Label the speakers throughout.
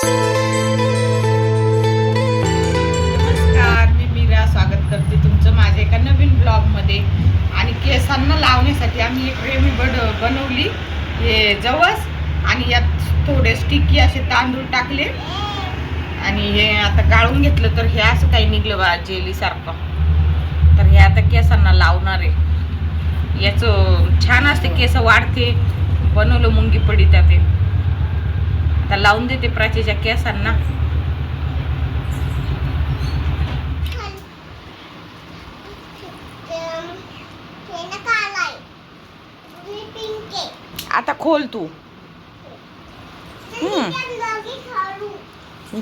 Speaker 1: नमस्कार, मी मीरा स्वागत करते तुमचं माझ्या एका नवीन ब्लॉगमध्ये. आणि केसांना लावण्यासाठी आम्ही एक रेमेडी बनवली, हे जवस आणि यात थोडे स्टिकी असे तांदूळ टाकले आणि हे आता गाळून घेतलं तर हे असं काही निघलं बा जेली सारखं. तर हे आता केसांना लावणार आहे. याचं छान असते, केस वाढते. बनवलं मुंगी पडी त्यात आता लावून देते प्राचीच्या केसांना. आता खोल तू.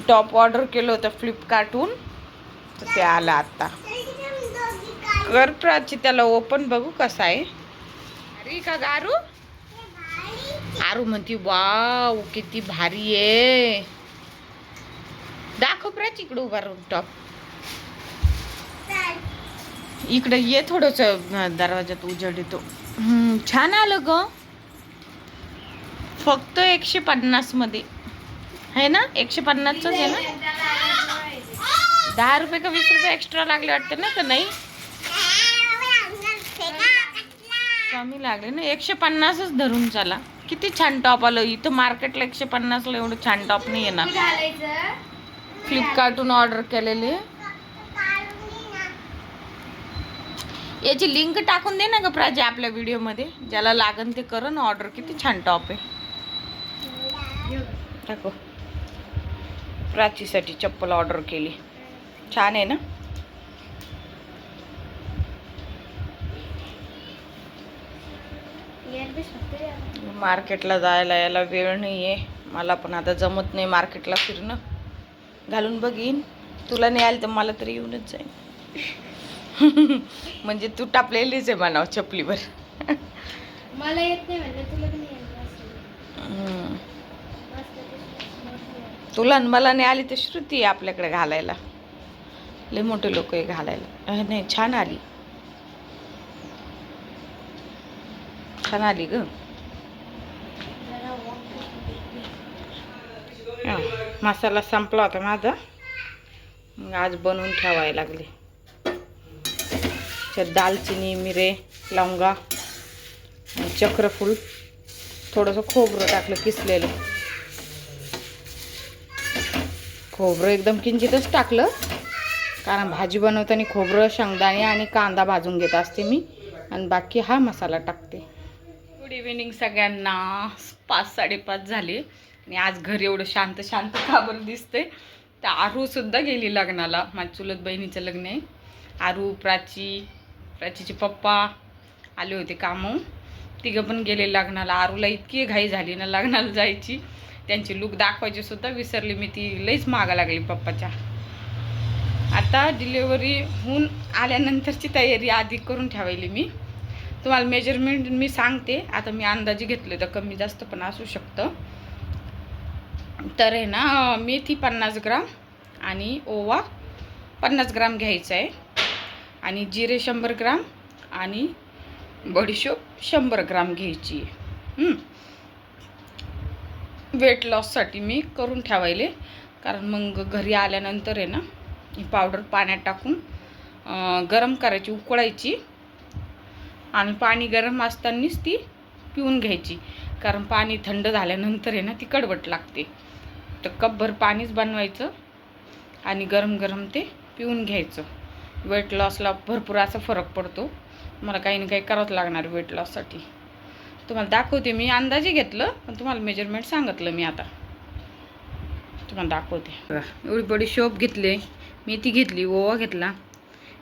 Speaker 1: टॉप ऑर्डर केलं होतं फ्लिपकार्टहून, तर ते आलं आता. कर प्राची, त्याला ओपन बघू कसा आहे. अरे का गारू आरू म्हणती वाव किती भारी आहे. दाखव प्राची, इकडे उभा राहून टॉप. इकडे ये, थोडस दरवाजात उजेड येतो. छान आलं ग. फक्त 150 मध्ये आहे ना. 150च आहे ना. 10 रुपये का 20 रुपये एक्स्ट्रा लागले वाटते ना, का नाही? कमी लागले ना. 150च धरून चला. किती छान टॉप आलं. इथं मार्केटला 150ला एवढं छान टॉप नाही आहे ना. फ्लिपकार्टहून ऑर्डर केलेले. याची लिंक टाकून दे ना ग प्राची आपल्या व्हिडिओमध्ये. ज्याला लागन ते करा ना ऑर्डर. किती छान टॉप आहे. टाको. प्राचीसाठी चप्पल ऑर्डर केली. छान आहे ना. मार्केटला जायला याला वेळ नाही आहे मला, पण आता जमत नाही मार्केटला फिरणं. घालून बघीन. तुला नाही आलं तर मला तरी येऊनच जाईन. म्हणजे तू टापलेलीच आहे म्हणावं चपलीवर.
Speaker 2: मला येत नाही म्हणजे तुला नाही
Speaker 1: तुला मला नाही आली तर श्रुती आहे आपल्याकडे घालायला. लय मोठे लोक आहे घालायला. नाही छान आली, छान आली ग. मसाला संपला होता माझा, मग आज बनवून ठेवायला लागले. दालचिनी, मिरे, लवंगा आणि चक्रफूल, थोडंसं खोबरं टाकलं किसलेलं. खोबरं एकदम किंचितच टाकलं, कारण भाजी बनवताना खोबरं, शेंगदाणे आणि कांदा भाजून घेत असते मी, आणि बाकी हा मसाला टाकते. गुड इव्हिनिंग सगळ्यांना. 5-5:30 झाले आणि आज घर एवढं शांत शांत का बरं दिसतंय. तर आरूसुद्धा गेली लग्नाला. माझ्या चुलत बहिणीचं लग्न आहे. आरू, प्राचीचे पप्पा आले होते कामं. तिघं पण गेले लग्नाला. आरूला इतकी घाई झाली ना लग्नाला जायची, त्यांची लूक दाखवायची सुद्धा विसरली मी. ती लईच मागा लागली पप्पाच्या. आता डिलेवरी होऊन आल्यानंतरची तयारी आधी करून ठेवायली मी. तुम्हाला मेजरमेंट मी सांगते. आता मी अंदाजे घेतलं तर कमी जास्त पण असू शकतं. तर आहे ना, मेथी 50 ग्राम आणि ओवा 50 ग्राम घ्यायचा आहे, आणि जिरे 100 ग्राम आणि बडीशोप 100 ग्राम घ्यायची आहे. वेट लॉससाठी मी करून ठेवायले, कारण मग घरी आल्यानंतर आहे ना ही पावडर पाण्यात टाकून गरम करायची, उकळायची, आणि पाणी गरम असतानाच ती पिऊन घ्यायची. कारण पाणी थंड झाल्यानंतर आहे ना ती कडवट लागते. तर कपभर पाणीच बनवायचं आणि गरम गरम ते पिऊन घ्यायचं. वेट लॉसला भरपूर असा फरक पडतो. मला काही ना काही करावंच लागणार वेट लॉससाठी. तुम्हाला दाखवते मी. अंदाजे घेतलं पण तुम्हाला मेजरमेंट सांगितलं मी. आता तुम्हाला दाखवते. बघा, एवढी बडीशोप घेतले, मेथी घेतली, ओवा घेतला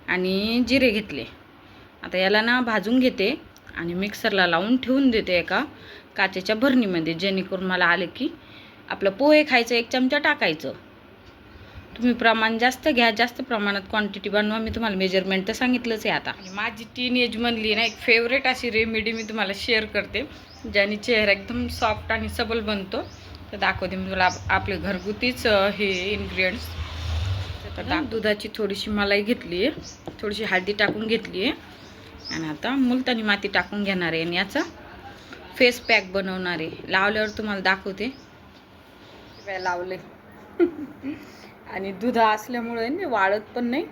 Speaker 1: आणि जिरे घेतले. आता याला ना भाजून घेते आणि मिक्सरला लावून ठेवून देते एका काचेच्या भरणीमध्ये, जेणेकरून मला आले की आपलं पोहे खायचं 1 चमचा टाकायचं. तुम्ही प्रमाण जास्त घ्या, जास्त प्रमाणात क्वांटिटी बनवा. मी तुम्हाला मेजरमेंट तर सांगितलंच आहे. आता माझी टीनेज मधली ना एक फेवरेट अशी रेमेडी मी तुम्हाला शेअर करते, ज्याने चेहरा एकदम सॉफ्ट आणि सबल बनतो. तर दाखवते मी तुला आपले घरगुतीच हे इन्ग्रेडियंट्स. तर दुधाची थोडीशी मलाई घेतली आहे, थोडीशी हळदी टाकून घेतली आहे, आणि आता मुलतानी माती टाकून घेणार आहे आणि याचा फेस पॅक बनवणार आहे. लावल्यावर तुम्हाला दाखवते. लावले आणि दूध असल्यामुळे नाही वाळत पण नाही,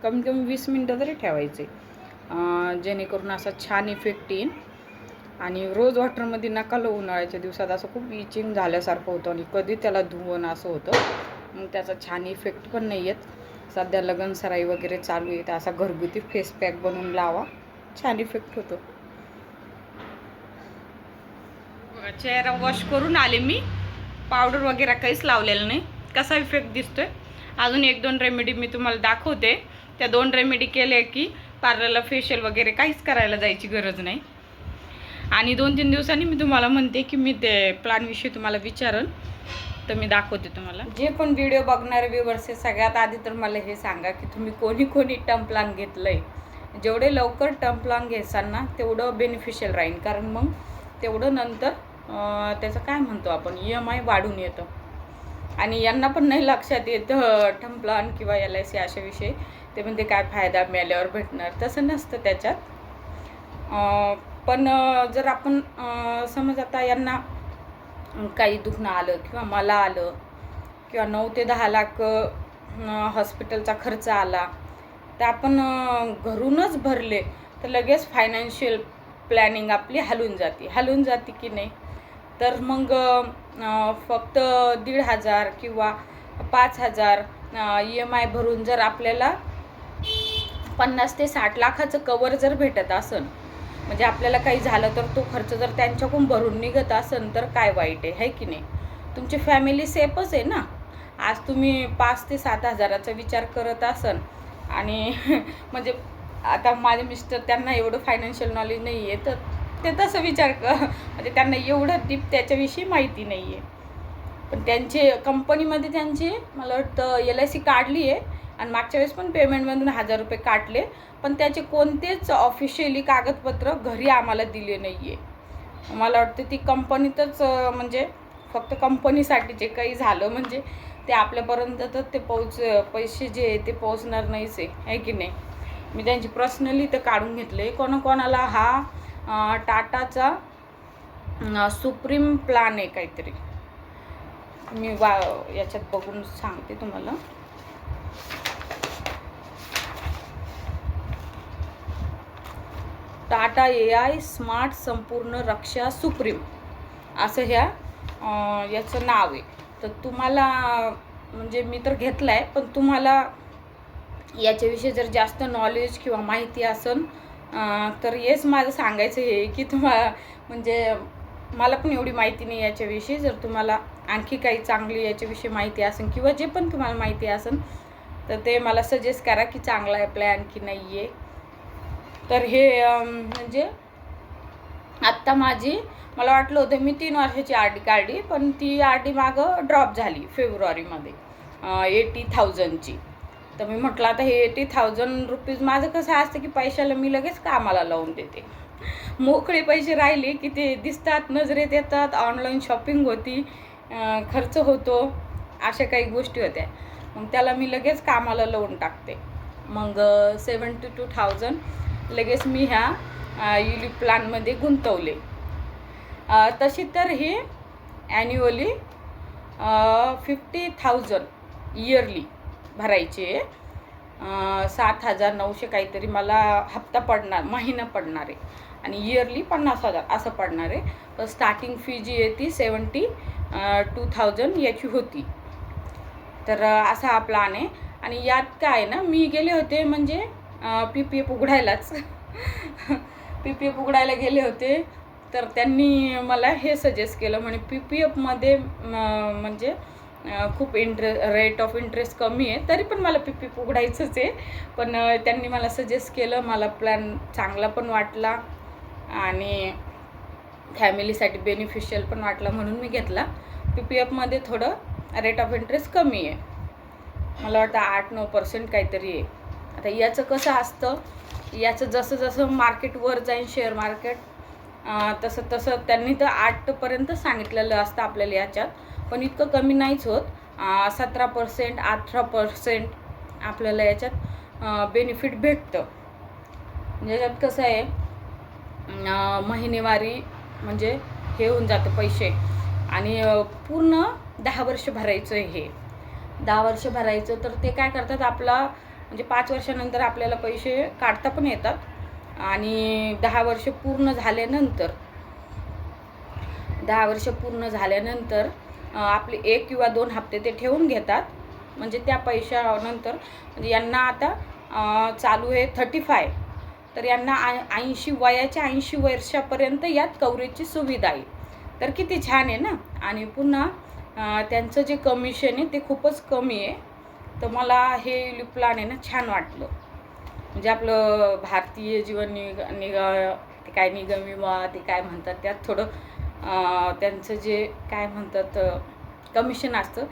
Speaker 1: कमीत कमी 20 मिनटं तरी ठेवायचे, जेणेकरून असा छान इफेक्ट येईल. आणि रोज वॉटरमध्ये नका लावू, उन्हाळ्याच्या दिवसात असं खूप इचिंग झाल्यासारखं होतं आणि कधी त्याला धुवून असं होतं, मग त्याचा छान इफेक्ट पण नाही येत. सध्या लग्न सराई वगैरे चालू आहे, तर असा घरगुती फेस पॅक बनवून लावा, छान इफेक्ट होतो. बघा, चेहरा वॉश करून आले मी, पावडर वगैरे काहीच लावलेलं नाही. कसा इफेक्ट दिसतोय. अजून 1-2 रेमेडी मी तुम्हाला दाखवते. त्या 2 रेमेडी केले की पार्लरला फेशियल वगैरे काहीच करायला जायची गरज नाही. आणि 2-3 दिवसांनी मी तुम्हाला म्हणते की मी ते प्लॅनविषयी तुम्हाला विचारन, तर मी दाखवते तुम्हाला. जे पण व्हिडिओ बघणारे व्ह्यूअर्स आहे, सगळ्यात आधी तर मला हे सांगा की तुम्ही कोणी टर्म प्लॅन घेतलं आहे. जेवढे लवकर टर्म प्लॅन घ्यायचाल ना तेवढं बेनिफिशियल राहील, कारण मग तेवढं नंतर त्याचं काय म्हणतो आपण, EMI वाढून येतं. आणि यांना पण नाही लक्षात येतं टर्म प्लॅन किंवा LIC अशा विषयी. ते म्हणते काय फायदा मिळाल्यावर भेटणार, तसं नसतं त्याच्यात. पण जर आपण समज आता यांना काही दुखणं आलं किंवा मला आलं किंवा 9 ते 10 लाख हॉस्पिटलचा खर्च आला, तर आपण घरूनच भरले तर लगेच फायनान्शियल प्लॅनिंग आपली हलून जाते की नाही. तर मग फक्त 1,500 किंवा 5,000 EMI भरून जर आपल्याला 50 ते 60 लाखाचं कवर जर भेटत असेल, म्हणजे आपल्याला काही झालं तर तो खर्च जर त्यांच्याकडून भरून निघत असेल, तर काय वाईट आहे की नाही. तुमची फॅमिली सेफच आहे ना. आज तुम्ही 5 ते 7 हजाराचा विचार करत असाल आणि म्हणजे आता माझे मिस्टर, त्यांना एवढं फायनान्शियल नॉलेज नाही आहे, तर ते तसं विचार म्हणजे त्यांना एवढं डीप त्याच्याविषयी माहिती नाही आहे. पण त्यांचे कंपनीमध्ये त्यांची मला वाटतं LIC काढली आहे आणि मागच्या वेळेस पण पेमेंटमधून 1,000 रुपये काढले, पण त्याचे कोणतेच ऑफिशियली कागदपत्र घरी आम्हाला दिले नाही आहे. मला वाटतं ती कंपनीतच, म्हणजे फक्त कंपनीसाठी जे काही झालं म्हणजे ते आपल्यापर्यंत तर ते पैसे जे आहे ते पोहोचणार नाहीच आहे की नाही. मी त्यांची पर्सनली ते काढून घेतले. कोणाकोणाला हा टाटाचा सुप्रीम प्लॅन आहे काहीतरी, मी याच्यात बघून सांगते तुम्हाला. टाटा AI स्मार्ट संपूर्ण रक्षा सुप्रीम असं याचं नाव आहे. तर तुम्हाला म्हणजे मी तर घेतलं आहे, पण तुम्हाला याच्याविषयी जर जास्त नॉलेज किंवा माहिती असेल तर हेच माझं सांगायचं आहे की तुम्हाला, म्हणजे मला पण एवढी माहिती नाही याच्याविषयी. जर तुम्हाला आणखी काही चांगली याच्याविषयी माहिती असेल किंवा जे पण तुम्हाला माहिती असेल तर ते मला सजेस्ट करा की चांगला आहे प्लॅन की नाही आहे. तर हे म्हणजे आत्ता मला वाटलं होतं मी 3 वर्षाची RD काढली, पण ती RD मागं ड्रॉप झाली फेब्रुवारीमध्ये 80,000ची. तर मी म्हटलं आता हे 80,000 रुपीज माझं कसं असतं की पैशाला मी लगेच कामाला लावून देते. मोकळे पैसे राहिले की ते दिसतात, नजरेत येतात, ऑनलाईन शॉपिंग होती, खर्च होतो, अशा काही गोष्टी होत्या. मग त्याला मी लगेच कामाला लावून टाकते. मग 72,000 लगेच मी ह्या युलिप प्लॅनमध्ये गुंतवले. तशी तर हे ॲन्युअली 50,000 इयरली भरायचे. 7,900 काहीतरी मला हप्ता पडणार, महिना पडणार आहे, आणि इयरली 50,000 असं पडणार आहे. तर स्टार्टिंग फी जी आहे ती 72,000 याची होती. तर असा हा प्लॅन आहे. आणि यात काय ना, मी गेले होते म्हणजे PPF उघडायलाच PPF उघडायला गेले होते, तर त्यांनी मला हे सजेस्ट केलं, म्हणे PPFमध्ये म्हणजे खूप रेट ऑफ इंटरेस्ट कमी आहे, तरी पण मला PPF उघडायचंच आहे. पण त्यांनी मला सजेस्ट केलं, मला प्लॅन चांगला पण वाटला आणि फॅमिलीसाठी बेनिफिशियल पण वाटला, म्हणून मी घेतला. PPFमध्ये थोडं रेट ऑफ इंटरेस्ट कमी आहे, मला वाटतं 8-9% काहीतरी आहे. आता याचं कसं असतं, याचं जसं जसं मार्केटवर जाईल शेअर मार्केट, तसं त्यांनी तर 8% सांगितलेलं असतं आपल्याला याच्यात, पण इतकं कमी नाहीच होत. 17%, 18% आपल्याला याच्यात बेनिफिट भेटतं. याच्यात कसं आहे, महिनेवारी म्हणजे हे होऊन जातं पैसे, आणि पूर्ण 10 वर्ष भरायचं आहे हे. 10 वर्ष भरायचं, तर ते काय करतात आपला म्हणजे 5 वर्षानंतर आपल्याला पैसे काढता पण येतात आणि 10 वर्ष पूर्ण झाल्यानंतर 10 वर्ष पूर्ण झाल्यानंतर आपले 1 किंवा 2 हप्ते ते ठेवून घेतात. म्हणजे त्या पैशानंतर म्हणजे यांना आता चालू आहे 35, तर यांना 80 वयाच्या 80 वर्षापर्यंत यात कव्हरेजची सुविधा आहे. तर किती छान आहे ना. आणि पुन्हा त्यांचं जे कमिशन आहे ते खूपच कमी आहे. तर मला हे प्लॅन आहे ना छान वाटलं. म्हणजे आपलं भारतीय जीवन ते काय निगम विमा ते काय म्हणतात, त्यात थोडं त्यांचं जे काय म्हणतात कमिशन असतं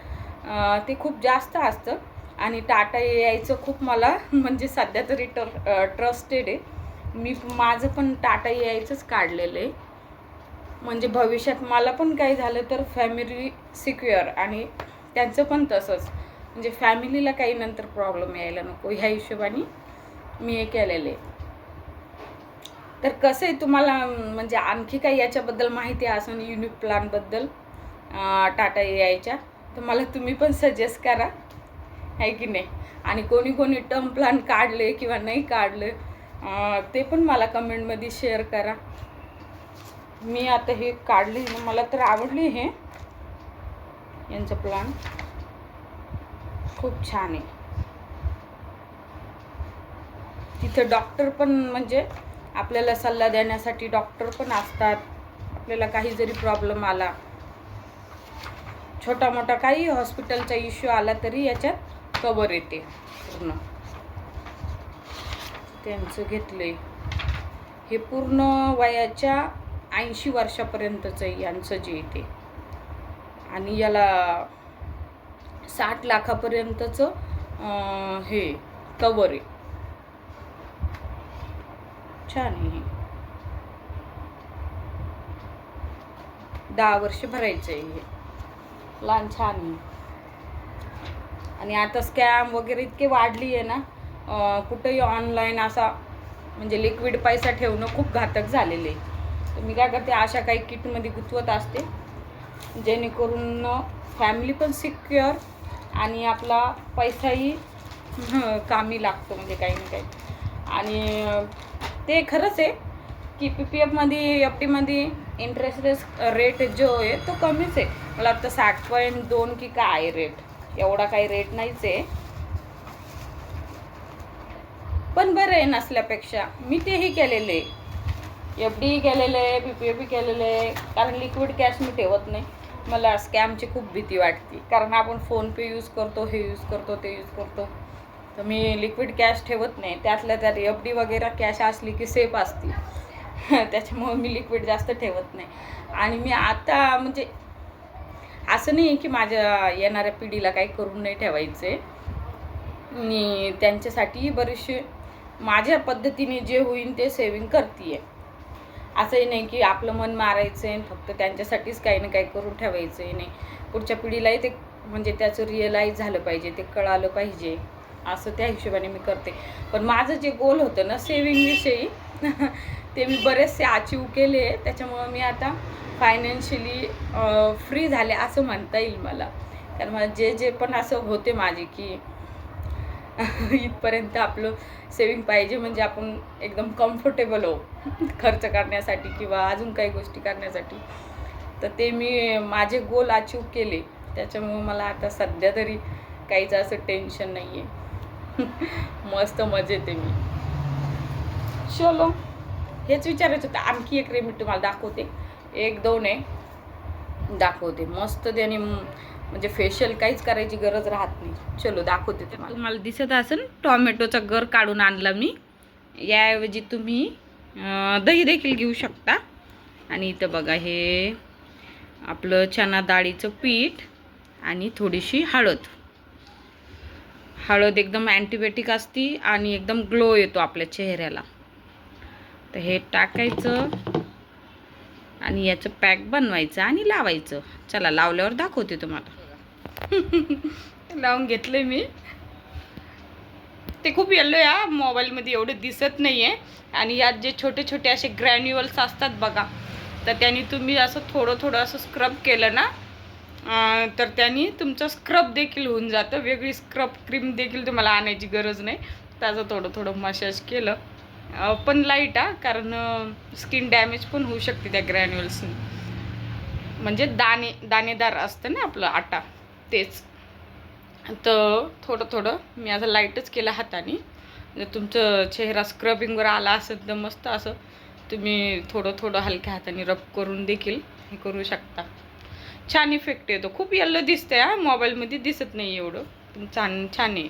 Speaker 1: ते खूप जास्त असतं. आणि टाटा AIचं खूप मला म्हणजे सध्या तरी ट्रस्टेड आहे. मी माझं पण टाटा AIचंच काढलेलं आहे. म्हणजे भविष्यात मला पण काही झालं तर फॅमिली सिक्युअर, आणि त्यांचं पण तसंच, म्हणजे फॅमिलीला काही नंतर प्रॉब्लेम यायला नको, ह्या हिशोबाने मी हे केलेलं आहे. तर कसं आहे, तुम्हाला म्हणजे आणखी काही याच्याबद्दल माहिती असेल युनिक प्लॅनबद्दल टाटा AIच्या, तर मला तुम्ही पण सजेस्ट करा, आहे की नाही. आणि कोणी कोणी टर्म प्लॅन काढले किंवा नाही काढले ते पण मला कमेंटमध्ये शेअर करा. मी आता हे काढले, मला तर आवडली हे यांचं प्लॅन, खूप छान आहे. तिथे डॉक्टर पण म्हणजे आपल्याला सल्ला देण्यासाठी डॉक्टर पण असतात. आपल्याला काही जरी प्रॉब्लेम आला, छोटा मोठा काही हॉस्पिटलचा इश्यू आला तरी याच्यात कवर येते पूर्ण. त्यांचं घेतले हे पूर्ण वयाच्या 80 वर्षापर्यंतचं यांचं जे येते, आणि याला 60 लाखापर्यंतचं हे कवर आहे. छान आहे. 10 वर्ष भरायचं आहे हे प्लॅन, छान आहे. आणि आता स्कॅम वगैरे इतके वाढली आहे ना, कुठेही ऑनलाईन असा म्हणजे लिक्विड पैसा ठेवणं खूप घातक झालेलं आहे. तर मी काय करते, अशा काही किटमध्ये गुंतवत असते, जेणेकरून फॅमिली पण सिक्युअर आणि आपला पैसाही कामी लागतो, म्हणजे काही ना काही. आणि ते खरंच आहे की PPFमध्ये FDमध्ये इंटरेस्ट रेट जो आहे तो कमीच आहे. मला वाटतं 60.2 की काय आहे रेट, एवढा काही रेट नाहीच आहे. पण बरं आहे नसल्यापेक्षा. मी तेही केलेलं आहे, FD केलेलं आहे, PPF केलेलं आहे. कारण लिक्विड कॅश मी ठेवत नाही. मला स्कॅमची खूप भीती वाटते, कारण आपण फोनपे यूज करतो, हे यूज करतो, ते यूज करतो. तर मी लिक्विड कॅश ठेवत नाही. त्यातल्या त्यात FD वगैरे कॅश असली की सेफ असते. त्याच्यामुळं मी लिक्विड जास्त ठेवत नाही. आणि मी आता म्हणजे असं नाही की माझ्या येणाऱ्या पिढीला काही करून नाही ठेवायचं आहे. मी त्यांच्यासाठी बरेचसे माझ्या पद्धतीने जे होईल ते सेविंग करते आहे. असंही नाही की आपलं मन मारायचं आहे, फक्त त्यांच्यासाठीच काही ना काही करून ठेवायचं आहे. नाही, पुढच्या पिढीलाही ते म्हणजे त्याचं रिअलाईज झालं पाहिजे, ते कळालं पाहिजे, असं त्या हिशोबाने मी करते. पण माझं जे गोल होतं ना सेविंगविषयी ते मी बरेचसे अचीव केले. त्याच्यामुळं मी आता फायनान्शियली फ्री झाले असं म्हणता येईल मला. कारण मला जे पण असं होते माझे की इथपर्यंत आपलं सेविंग पाहिजे, म्हणजे आपण एकदम कम्फर्टेबल हो खर्च करण्यासाठी किंवा अजून काही गोष्टी करण्यासाठी. तर ते मी माझे गोल अचीव केले. त्याच्यामुळं मला आता सध्या तरी काहीच असं टेन्शन नाही आहे. मस्त मजेत आहे मी. चलो, हेच विचारायचं होतं. आणखी एक रेमेडी तुम्हाला दाखवते, 1-2 आहे दाखवते. मस्त त्याने म्हणजे फेशियल काहीच करायची गरज राहत नाही. चलो दाखवते तुम्हाला दिसत असेल, टॉमॅटोचा गर काढून आणला मी. याऐवजी तुम्ही दही देखील घेऊ शकता. आणि इथं बघा, हे आपलं चना डाळीचं पीठ आणि थोडीशी हळद एकदम अँटीबायोटिक असती आणि एकदम ग्लो येतो आपल्या चेहऱ्याला. तर हे टाकायचं आणि याचं पॅक बनवायचं आणि लावायचं. चला लावल्यावर दाखवते तुम्हाला. लावून घेतले मी. ते खूप येलो या मोबाईलमध्ये एवढं दिसत नाही आहे. आणि यात जे छोटे छोटे असे ग्रॅन्युअल्स असतात बघा, तर त्यांनी तुम्ही असं थोडं असं स्क्रब केलं ना तर त्यांनी तुमचं स्क्रब देखील होऊन जातं. वेगळी स्क्रब क्रीम देखील तुम्हाला आणायची गरज नाही. त्याचं थोडं थोडं मसाज केलं पण लाईट कारण स्किन डॅमेज पण होऊ शकते त्या ग्रॅन्युअल्सनी. म्हणजे दाणेदार असतं ना आपलं आटा तेच. तर थोडं थोडं मी असं लाईटच केलं हाताने. जर तुमचं चेहरा स्क्रबिंगवर आला असेल तर मस्त असं तुम्ही थोडं थोडं हलक्या हाताने रब करून देखील हे करू शकता. छान इफेक्ट येतो. खूप येल्लो दिसतंय मोबाईलमध्ये, दिसत नाही एवढं पण छान छान आहे.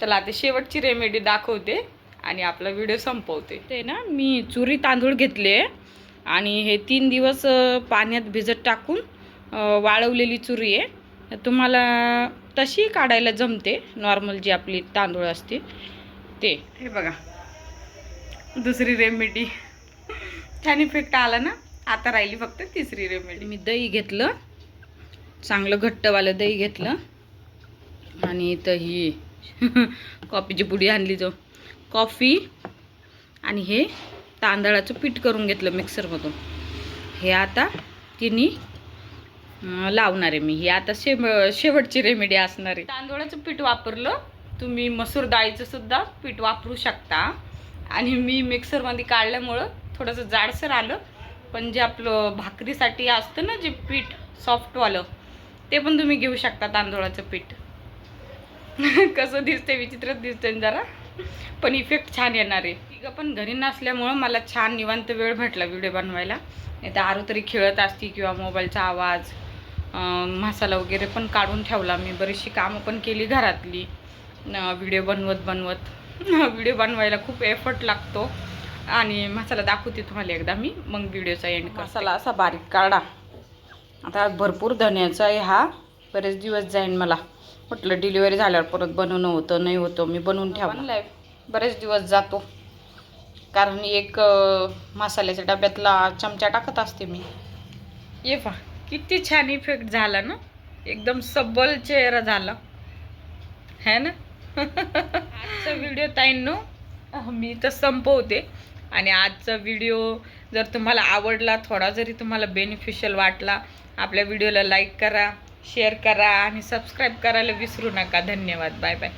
Speaker 1: चला आता शेवटची रेमेडी दाखवते आणि आपला व्हिडिओ संपवते. ते ना मी चुरी तांदूळ घेतले आणि हे 3 दिवस पाण्यात भिजत टाकून वाळवलेली चुरी आहे. तुम्हाला तशी काढायला जमते, नॉर्मल जी आपली तांदूळ असते ते. हे बघा दुसरी रेमेडी. छान इफेक्ट आला ना. आता राहिली फक्त तिसरी रेमेडी. मी दही घेतलं, चांगलं घट्टवालं दही घेतलं आणि इथं ही कॉफीची पुडी आणली, जो कॉफी आणि हे तांदळाचं पीठ करून घेतलं मिक्सरमधून. हे आता तिन्ही लावणार आहे मी. ही आता शेवटची रेमेडी असणार आहे. तांदूळाचं पीठ वापरलं, तुम्ही मसूर डाळीचं सुद्धा पीठ वापरू शकता. आणि मी मिक्सरमध्ये काढल्यामुळं थोडंसं जाडसर आलं, पण जे आपलं भाकरीसाठी असतं ना जे पीठ सॉफ्टवालं, ते पण तुम्ही घेऊ शकता तांदूळाचं पीठ. कसं दिसतंय, विचित्रच दिसतंय जरा, पण इफेक्ट छान येणार आहे. तिघं पण घरी नसल्यामुळं मला छान निवांत वेळ भेटला व्हिडिओ बनवायला. नाही तर आरू तरी खेळत असती किंवा मोबाईलचा आवाज, मसाला वगैरे पण काढून ठेवला मी. बरीचशी कामं पण केली घरातली व्हिडिओ बनवत. व्हिडिओ बनवायला खूप एफर्ट लागतो. आणि मसाला दाखवते तुम्हाला एकदा मी, मग व्हिडिओचा एंड करते. मसाला असा बारीक काढा. आता भरपूर धन्याचा आहे हा, बरेच दिवस जाईन मला. म्हटलं डिलिव्हरी झाल्यावर परत बनवणं होतं नाही होतं, मी बनवून ठेवलं. बरेच दिवस जातो कारण एक मसाल्याच्या डब्यातला चमचा टाकत असते मी. ये पहा किती छान इफेक्ट झाला ना, एकदम सबल चेहरा झाला है ना. आजचा व्हिडिओ ताईंनो मी तर संपवते. आणि आजचा व्हिडिओ जर तुम्हाला आवडला, थोडा जरी तुम्हाला बेनिफिशियल वाटला, आपल्या व्हिडिओला लाईक करा, शेअर करा आणि सबस्क्राईब करायला विसरू नका. धन्यवाद. Bye bye.